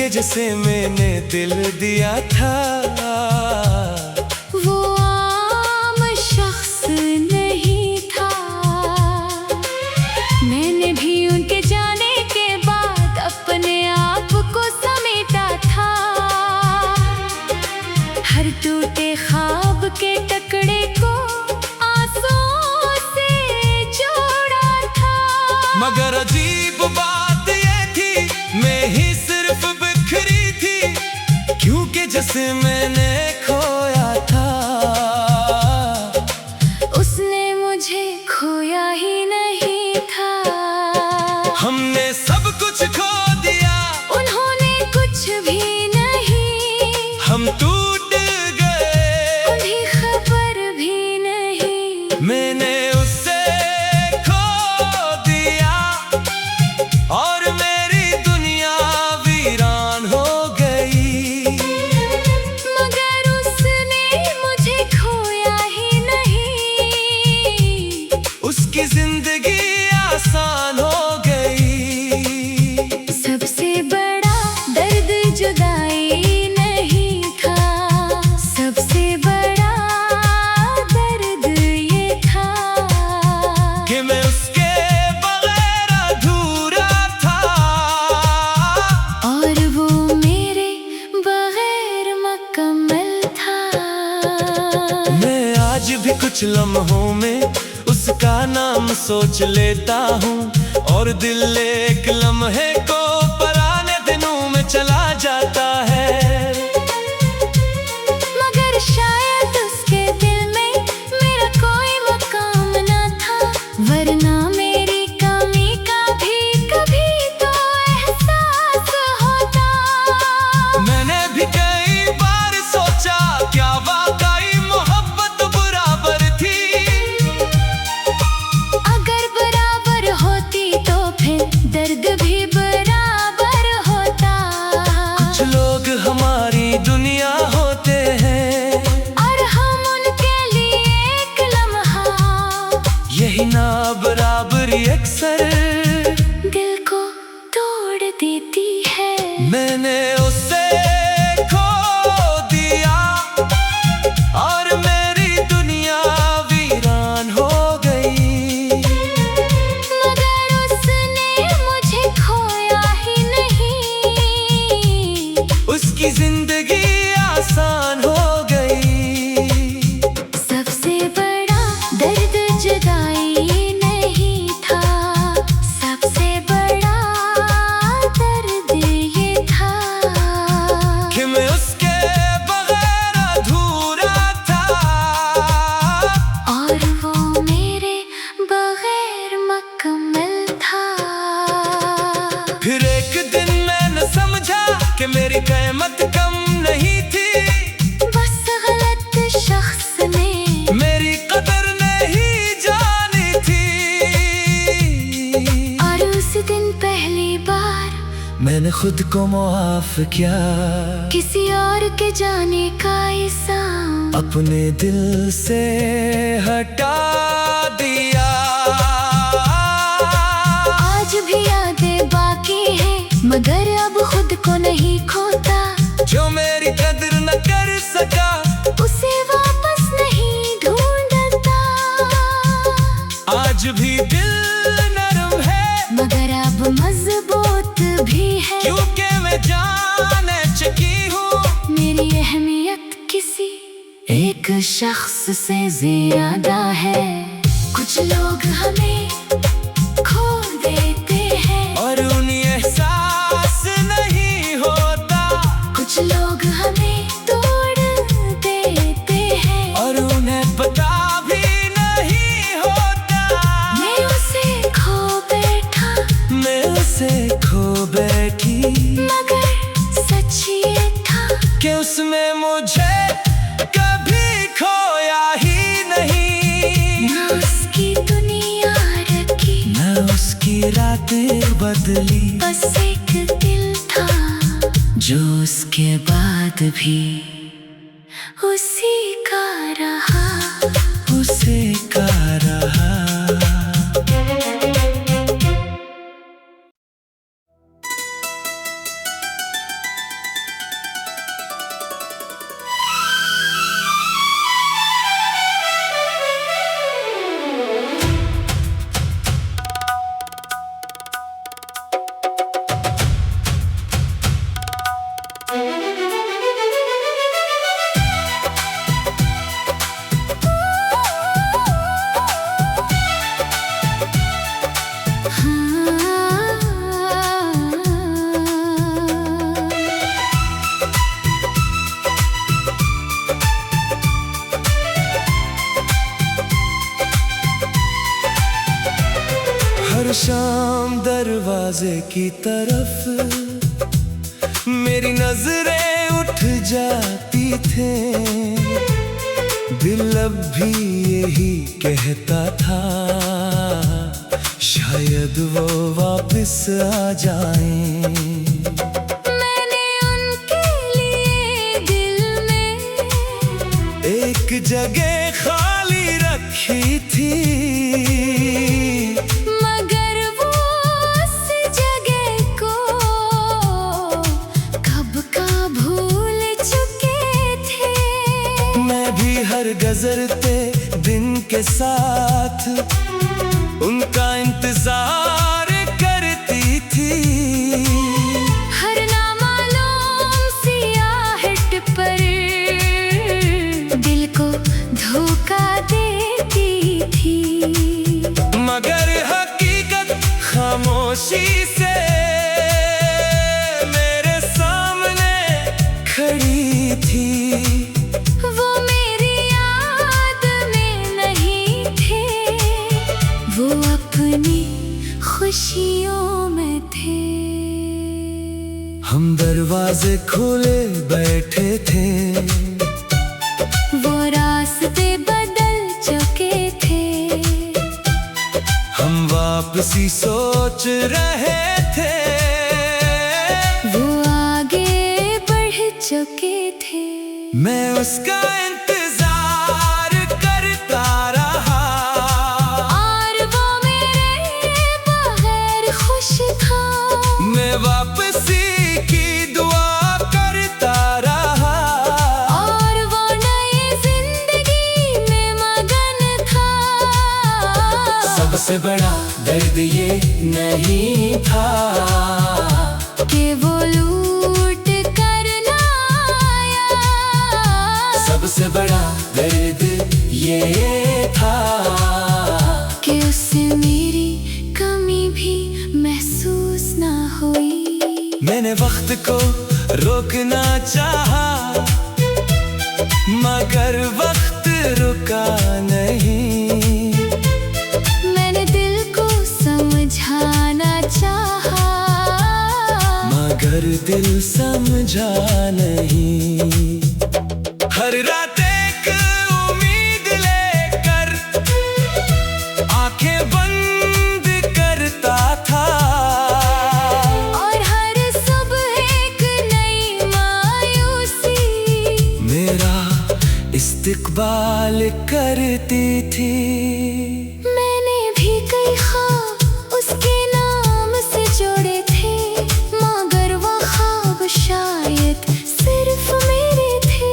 के जिसे मैंने दिल दिया था, वो आम शख्स नहीं था। मैंने भी उनके जाने के बाद अपने आप को समेटा था। हर टूटे ख्वाब के टुकड़े को आंसुओं से जोड़ा था। मगर अजीब बात ये थी, मैं ही सिर्फ बिखरी थी, क्योंकि जिसे मैंने खोया था उसने मुझे खोया ही नहीं था। हमने सब कुछ खो दिया, उन्होंने कुछ भी नहीं। हम टूट गए, उन्हें खबर भी नहीं। मैंने उससे खो दिया और मेरी दुनिया वीरान हो गई। मगर उसने मुझे खोया ही नहीं। उसकी जिंदगी आसान हो गई। सबसे बड़ा दर्द जुदाई नहीं था, सबसे बड़ा दर्द ये था कि मैं उसके बगैर अधूरा था और वो मेरे बगैर मुकम्मल था। मैं आज भी कुछ लम्हों में उसका नाम सोच लेता हूँ और दिल एक लम्हे को पुराने दिनों में चला जाता है। मगर शायद उसके दिल में मेरा कोई मकाम न था, वरना मेरी कमी का भी कभी तो एहसास होता। मैंने भी कई बार सोचा, क्या वाकई मोहब्बत बराबर थी? अगर बराबर होती तो फिर दर्द भी बराबर होता। कुछ लोग हमारी दुनिया होते हैं और हम उनके लिए एक लम्हा, यही ना बराबरी अक्सर दिल को तोड़ देती है। मैंने उसे खो दिया और मेरी दुनिया वीरान हो गई। मगर उसने मुझे खोया ही नहीं। उसकी जिंदगी आसान हो गई। सबसे बड़ा दर्द जुदाई नहीं था, सबसे बड़ा दर्द ये था कि मैं उसके बगैर अधूरा था और वो मेरे बगैर मुकम्मल था। फिर एक दिन मैंने समझा कि मेरी कीमत कम नहीं थी, बस गलत शख्स ने मेरी कदर नहीं जानी थी। और उस दिन पहली बार मैंने खुद को मुआफ किया, किसी और के जाने का इल्जाम अपने दिल से हटा दिया। आज भी यादें बाकी हैं, मगर अब खुद को नहीं खोता। जो मेरी कदर न कर सका, उसे वापस नहीं ढूंढता। आज भी दिल नरम है, मगर अब मजबूत भी है, क्योंकि मैं जाने चुकी हूँ मेरी अहमियत किसी एक शख्स से ज्यादा है। कुछ लोग हमें खो देते हैं और उन्हें एहसास नहीं होता, कुछ लोग हमें तोड़ देते हैं और उन्हें पता भी नहीं होता। मैं उसे खो बैठा, मैं उसे खो बैठी, मगर सच ये था कि उसमें मुझे कभी खोया ही नहीं। न उसकी दुनिया रखी, न उसकी रातें बदली, बस एक दिल था जो उसके बाद भी उसी का रहा, उसे का रहा। की तरफ मेरी नजरें उठ जाती थे। दिल अब भी यही कहता था, शायद वो वापस आ जाएं। मैंने उनके लिए दिल में एक जगह खाली रखी थी, मगर वो उस जगह को कब का भूल चुके थे। मैं भी हर गुजरते दिन के साथ उनका इंतजार करती थी। हर नामालूम सी आहट पर दिल को धोखा देती थी, मगर हकीकत खामोशी से मेरे सामने खड़ी थी। वो मेरी याद में नहीं थे, वो अपनी खुशियों में थे। हम दरवाजे खोले बैठे थे, वो रास्ते बदल चुके थे। हम वापसी सोच रहे थे, वो आगे बढ़ चुके थे। मैं उसका इंतजार करता रहा, और वो मेरे बगैर खुश था। मैं वापसी की दुआ करता रहा। और वो नई जिंदगी में मगन था। सबसे बड़ा दर्द ये नहीं था कि वो लूट कर ना आया। सबसे बड़ा दर्द ये था कि उससे मेरी कमी भी महसूस ना हुई। मैंने वक्त को रोकना चाहा, मगर वक्त रुका नहीं। मैंने दिल को समझाना चाहा, मगर दिल समझा नहीं। हर रात एक उम्मीद लेकर आंखें बंद करता था, और हर सुबह एक नई मायूसी मेरा इस्तकबाल करती थी। मैंने भी कई ख्वाब उसके नाम से जोड़े थे, मगर वो ख्वाब शायद सिर्फ मेरे थे।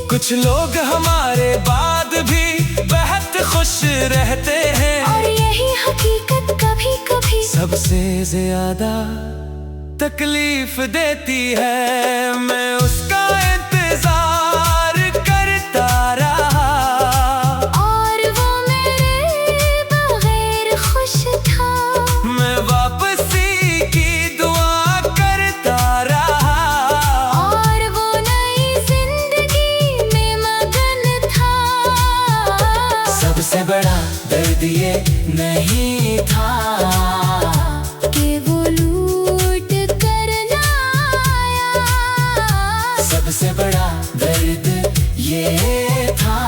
कुछ लोग हमारे बाद भी बहुत खुश रहते हैं, और यही हकीकत कभी कभी सबसे ज्यादा तकलीफ देती है। मैं उसका इंतजार करता रहा, और वो मेरे बगैर खुश था। मैं वापसी की दुआ करता रहा। और वो नई जिंदगी में मगन था। सबसे बड़ा दर्द ये नहीं था कि वो लूट कर ना आया। सबसे बड़ा दर्द ये था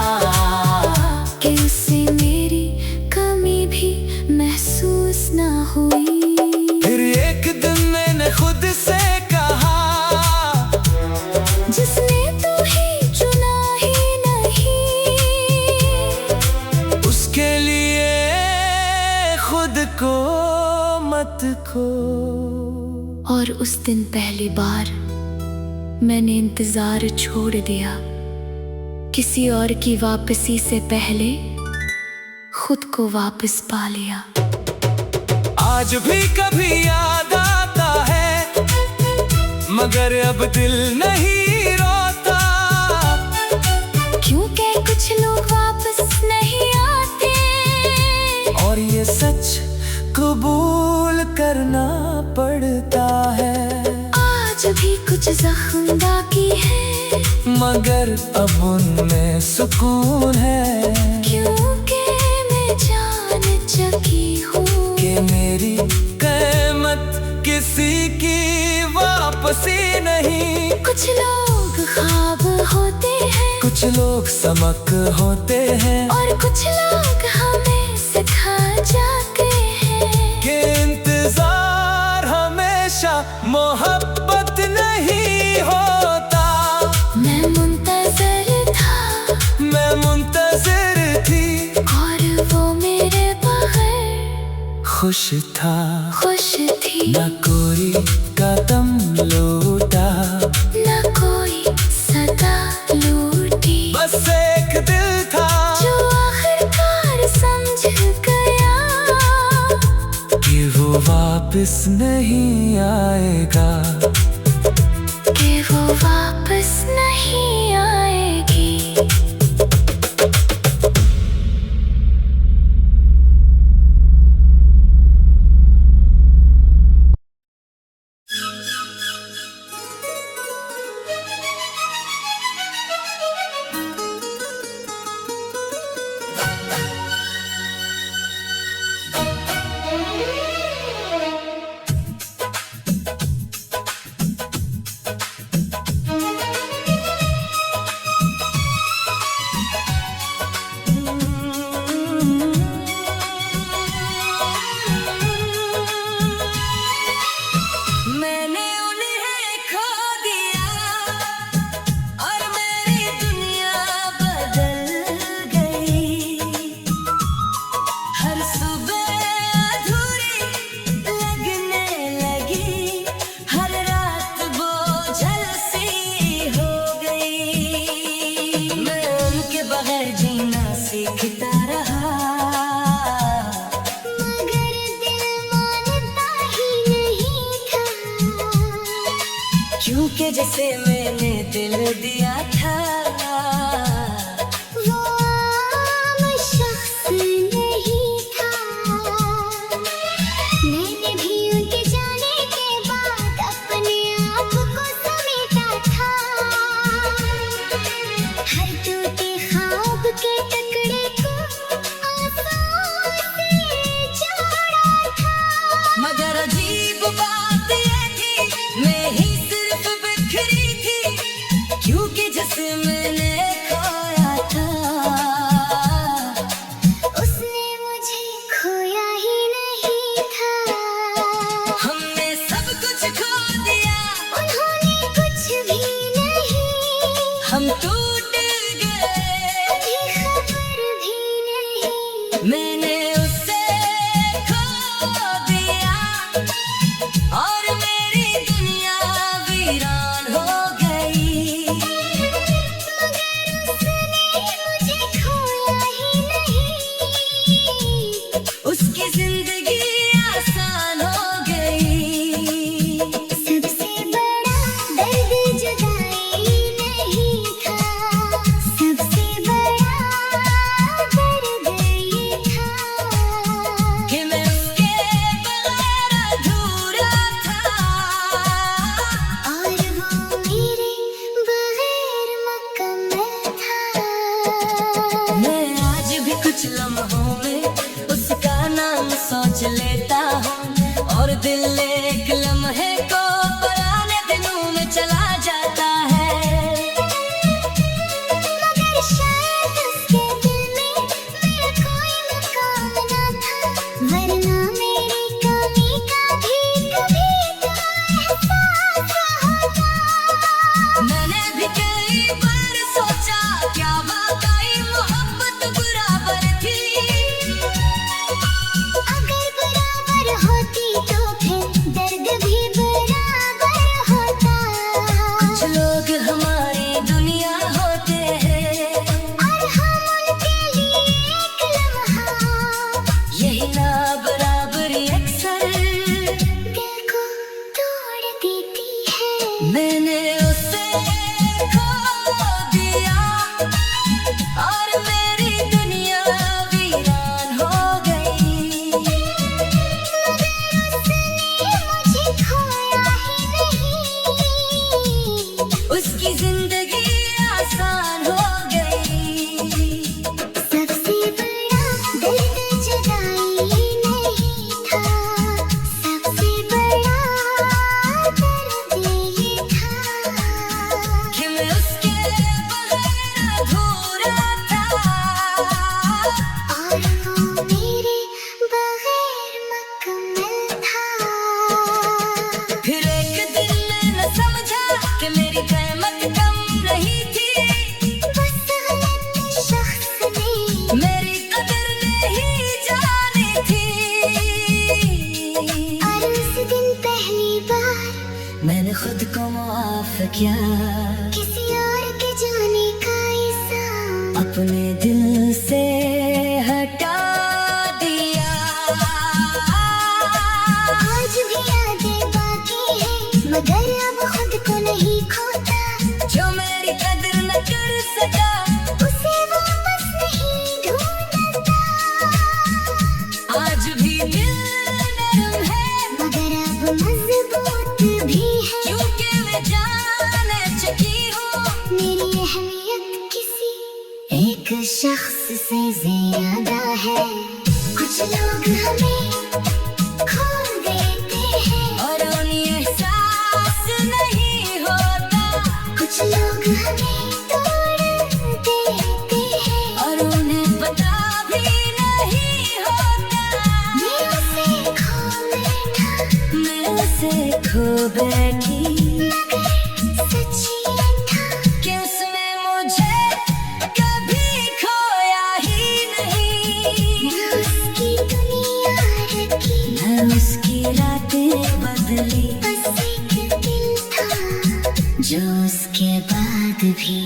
कि उससे मेरी कमी भी महसूस ना हुई। फिर एक दिन मैंने खुद से कहा, जिसने तुम्हें चुना ही नहीं, उसके लिए खुद को मत खो। और उस दिन पहली बार मैंने इंतजार छोड़ दिया। किसी और की वापसी से पहले खुद को वापस पा लिया। आज भी कभी याद आता है, मगर अब दिल नहीं रोता। क्योंकि कुछ लोग वापस नहीं आते, और ये सच कबूल करना पड़ता है। आज भी कुछ जख्म बाकी है, मगर अब उनमें सुकून है। क्योंकि मैं जान चुकी हूँ कि मेरी क़यामत किसी की वापसी नहीं। कुछ लोग ख्वाब होते हैं, कुछ लोग समक होते हैं, और कुछ लोग हमें सिखा जाते हैं कि इंतजार हमेशा मोहब्बत नहीं होता। मैं मुंतज़िर था, मैं मुंतज़िर थी, और वो मेरे बगैर खुश था। खुश थी। न कोई कदम लूटा, न कोई सदा लूटी, बस एक दिल था जो आखिरकार समझ गया कि वो वापस नहीं आएगा, कि वो वापस नहीं आएगी। मैंने उन्हें खो दिया और मेरी दुनिया बदल गई। हर सुबह अधूरी लगने लगी, हर रात बोझल सी हो गई। मैं उनके बगैर जीना सीखता रहा, मगर दिल मानता ही नहीं था, क्योंकि जैसे मैंने दिल दिया था वो आम शख्स नहीं था। मैंने भी उनके जाने के बाद अपने आप को समेटा था, हर टूटे ख्वाब के टुकड़े को आंसुओं से जोड़ा था। मगर अजीब बात ये थी, मैं ही सिर्फ बिखरी थी, क्योंकि जिसे मैंने खो बार मैंने खुद को माफ किया, किसी और के जाने का इल्जाम अपने दिल से हटा दिया। आज भी यादें बाकी है मगर अब खुद को नहीं खोता, जो मेरी कदर न कर सका उसे वापस नहीं ढूंढता। आज भी दिल नरम है मगर अब मजबूत भी है, क्योंकि मैं जाने चुकी हूँ मेरी अहमियत किसी एक शख्स से ज्यादा है। कुछ लोग हमें खो देते हैं और उन्हें एहसास नहीं होता, कुछ लोग हमें तोड़ देते हैं और उन्हें पता भी नहीं होता। मैं उसे खो बैठी मगर सच्ची था कि उसमें मुझे कभी खोया ही नहीं। न उसकी दुनिया रखी न उसकी रातें बदली, बस एक दिल था जो उसके बाद भी